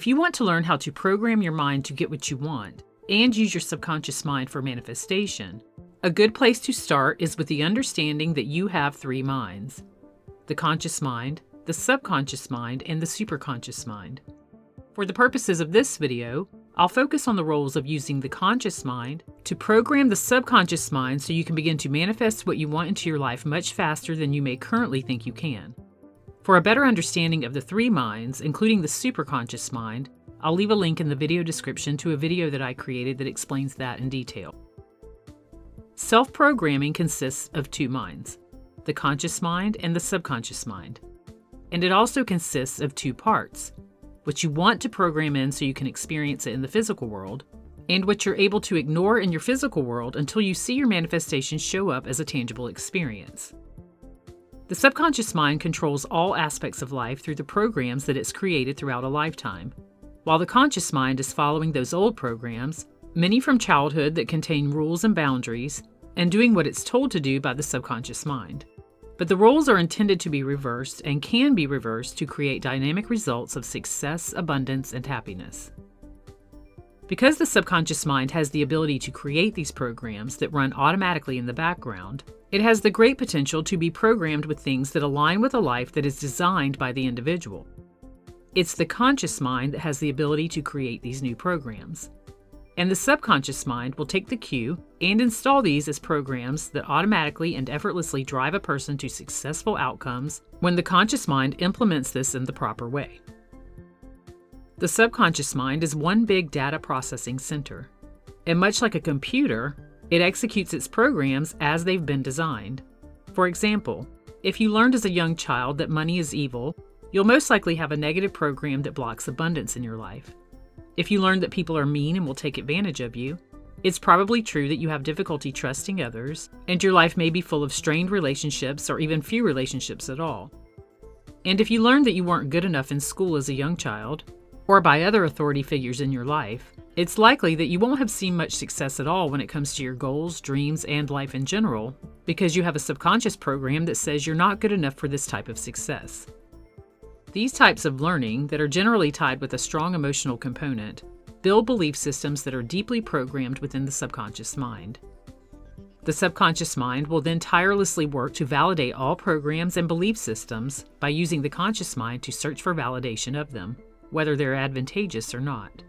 If you want to learn how to program your mind to get what you want and use your subconscious mind for manifestation, a good place to start is with the understanding that you have three minds: the conscious mind, the subconscious mind, and the superconscious mind. For the purposes of this video, I'll focus on the roles of using the conscious mind to program the subconscious mind so you can begin to manifest what you want into your life much faster than you may currently think you can. For a better understanding of the three minds, including the superconscious mind, I'll leave a link in the video description to a video that I created that explains that in detail. Self-programming consists of two minds, the conscious mind and the subconscious mind. And it also consists of two parts: what you want to program in so you can experience it in the physical world, and what you're able to ignore in your physical world until you see your manifestation show up as a tangible experience. The subconscious mind controls all aspects of life through the programs that it's created throughout a lifetime, while the conscious mind is following those old programs, many from childhood, that contain rules and boundaries, and doing what it's told to do by the subconscious mind. But the roles are intended to be reversed and can be reversed to create dynamic results of success, abundance, and happiness. Because the subconscious mind has the ability to create these programs that run automatically in the background, it has the great potential to be programmed with things that align with a life that is designed by the individual. It's the conscious mind that has the ability to create these new programs. And the subconscious mind will take the cue and install these as programs that automatically and effortlessly drive a person to successful outcomes when the conscious mind implements this in the proper way. The subconscious mind is one big data processing center, and much like a computer, it executes its programs as they've been designed. For example, if you learned as a young child that money is evil, you'll most likely have a negative program that blocks abundance in your life. If you learned that people are mean and will take advantage of you, it's probably true that you have difficulty trusting others, and your life may be full of strained relationships or even few relationships at all. And if you learned that you weren't good enough in school as a young child, or by other authority figures in your life, it's likely that you won't have seen much success at all when it comes to your goals, dreams, and life in general, because you have a subconscious program that says you're not good enough for this type of success. These types of learning, that are generally tied with a strong emotional component, build belief systems that are deeply programmed within the subconscious mind. The subconscious mind will then tirelessly work to validate all programs and belief systems by using the conscious mind to search for validation of them, whether they're advantageous or not.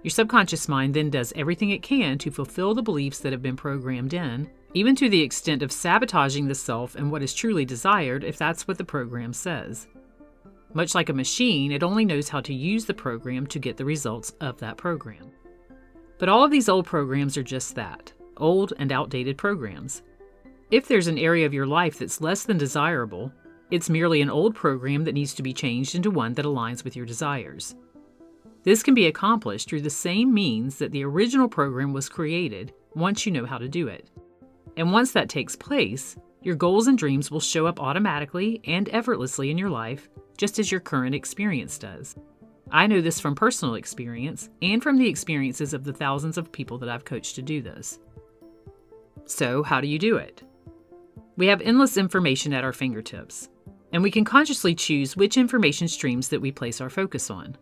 Your subconscious mind then does everything it can to fulfill the beliefs that have been programmed in, even to the extent of sabotaging the self and what is truly desired if that's what the program says. Much like a machine, it only knows how to use the program to get the results of that program. But all of these old programs are just that, old and outdated programs. If there's an area of your life that's less than desirable, it's merely an old program that needs to be changed into one that aligns with your desires. This can be accomplished through the same means that the original program was created once you know how to do it. And once that takes place, your goals and dreams will show up automatically and effortlessly in your life, just as your current experience does. I know this from personal experience and from the experiences of the thousands of people that I've coached to do this. So, how do you do it? We have endless information at our fingertips, and we can consciously choose which information streams that we place our focus on.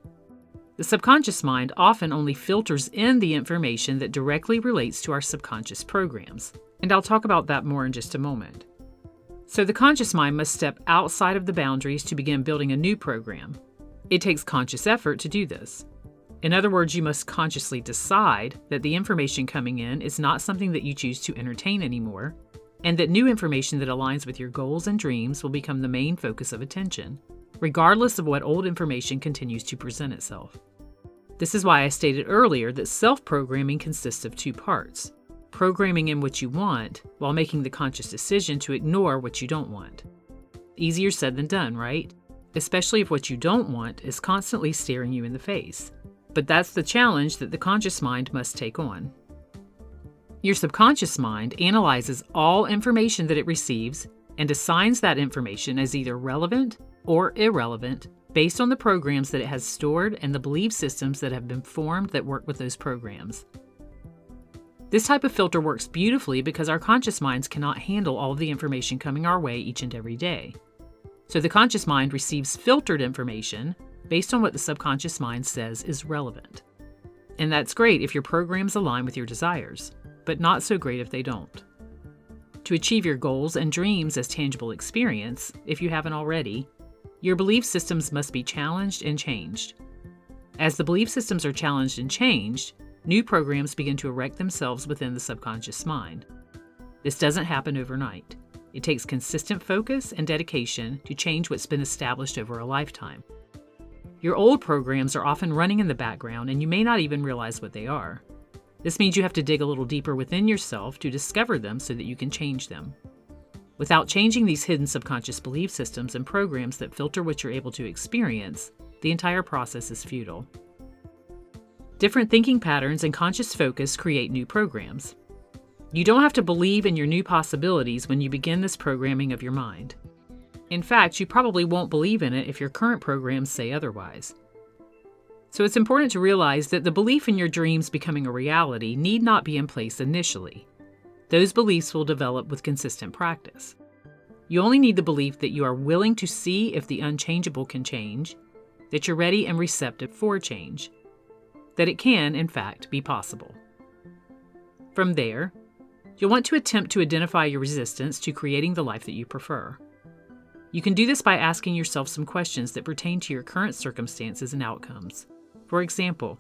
The subconscious mind often only filters in the information that directly relates to our subconscious programs, and I'll talk about that more in just a moment. So the conscious mind must step outside of the boundaries to begin building a new program. It takes conscious effort to do this. In other words, you must consciously decide that the information coming in is not something that you choose to entertain anymore, and that new information that aligns with your goals and dreams will become the main focus of attention, regardless of what old information continues to present itself. This is why I stated earlier that self-programming consists of two parts: programming in what you want while making the conscious decision to ignore what you don't want. Easier said than done, right? Especially if what you don't want is constantly staring you in the face. But that's the challenge that the conscious mind must take on. Your subconscious mind analyzes all information that it receives and assigns that information as either relevant or irrelevant based on the programs that it has stored and the belief systems that have been formed that work with those programs. This type of filter works beautifully because our conscious minds cannot handle all of the information coming our way each and every day. So the conscious mind receives filtered information, based on what the subconscious mind says is relevant. And that's great if your programs align with your desires, but not so great if they don't. To achieve your goals and dreams as tangible experience, if you haven't already, your belief systems must be challenged and changed. As the belief systems are challenged and changed, new programs begin to erect themselves within the subconscious mind. This doesn't happen overnight. It takes consistent focus and dedication to change what's been established over a lifetime. Your old programs are often running in the background and you may not even realize what they are. This means you have to dig a little deeper within yourself to discover them so that you can change them. Without changing these hidden subconscious belief systems and programs that filter what you're able to experience, the entire process is futile. Different thinking patterns and conscious focus create new programs. You don't have to believe in your new possibilities when you begin this programming of your mind. In fact, you probably won't believe in it if your current programs say otherwise. So it's important to realize that the belief in your dreams becoming a reality need not be in place initially. Those beliefs will develop with consistent practice. You only need the belief that you are willing to see if the unchangeable can change, that you're ready and receptive for change, that it can, in fact, be possible. From there, you'll want to attempt to identify your resistance to creating the life that you prefer. You can do this by asking yourself some questions that pertain to your current circumstances and outcomes. For example,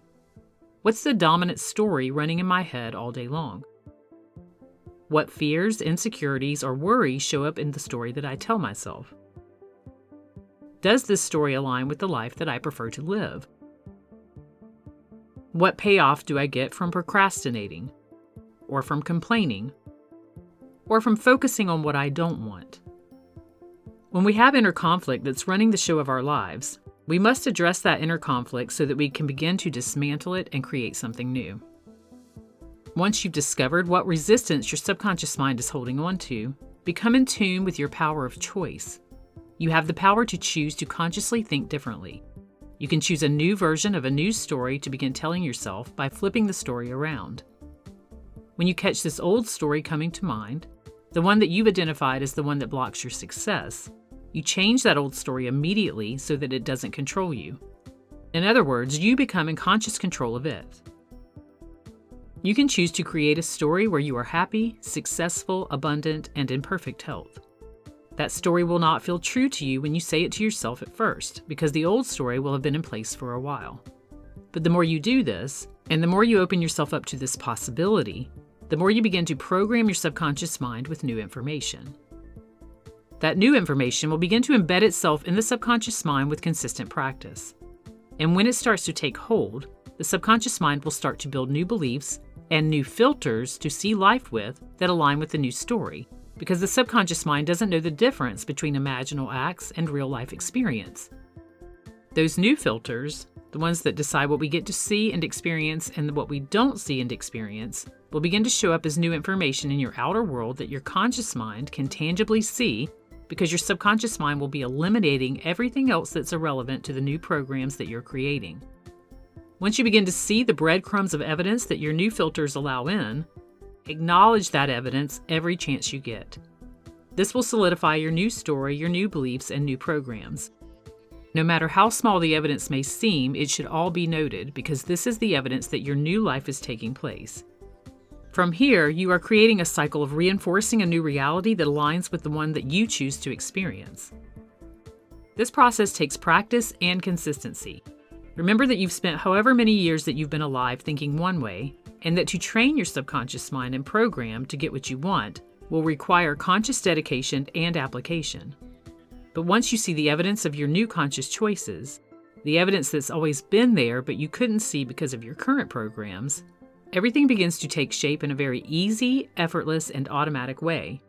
what's the dominant story running in my head all day long? What fears, insecurities, or worries show up in the story that I tell myself? Does this story align with the life that I prefer to live? What payoff do I get from procrastinating, or from complaining, or from focusing on what I don't want? When we have inner conflict that's running the show of our lives, we must address that inner conflict so that we can begin to dismantle it and create something new. Once you've discovered what resistance your subconscious mind is holding on to, become in tune with your power of choice. You have the power to choose to consciously think differently. You can choose a new version of a new story to begin telling yourself by flipping the story around. When you catch this old story coming to mind, the one that you've identified as the one that blocks your success, you change that old story immediately so that it doesn't control you. In other words, you become in conscious control of it. You can choose to create a story where you are happy, successful, abundant, and in perfect health. That story will not feel true to you when you say it to yourself at first, because the old story will have been in place for a while. But the more you do this, and the more you open yourself up to this possibility, the more you begin to program your subconscious mind with new information. That new information will begin to embed itself in the subconscious mind with consistent practice. And when it starts to take hold, the subconscious mind will start to build new beliefs and new filters to see life with that align with the new story, because the subconscious mind doesn't know the difference between imaginal acts and real-life experience. Those new filters, the ones that decide what we get to see and experience and what we don't see and experience, will begin to show up as new information in your outer world that your conscious mind can tangibly see, because your subconscious mind will be eliminating everything else that's irrelevant to the new programs that you're creating. Once you begin to see the breadcrumbs of evidence that your new filters allow in, acknowledge that evidence every chance you get. This will solidify your new story, your new beliefs, and new programs. No matter how small the evidence may seem, it should all be noted, because this is the evidence that your new life is taking place. From here, you are creating a cycle of reinforcing a new reality that aligns with the one that you choose to experience. This process takes practice and consistency. Remember that you've spent however many years that you've been alive thinking one way, and that to train your subconscious mind and program to get what you want will require conscious dedication and application. But once you see the evidence of your new conscious choices, the evidence that's always been there but you couldn't see because of your current programs, everything begins to take shape in a very easy, effortless, and automatic way,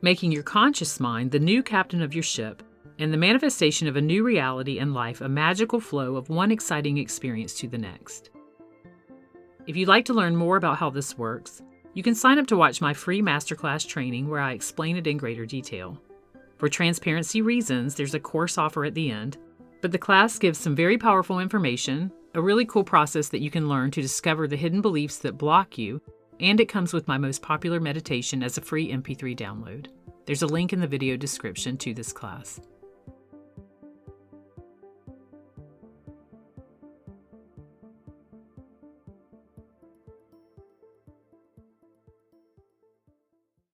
making your conscious mind the new captain of your ship and the manifestation of a new reality and life a magical flow of one exciting experience to the next. If you'd like to learn more about how this works, you can sign up to watch my free masterclass training where I explain it in greater detail. For transparency reasons, there's a course offer at the end, but the class gives some very powerful information, a really cool process that you can learn to discover the hidden beliefs that block you, and it comes with my most popular meditation as a free MP3 download. There's a link in the video description to this class.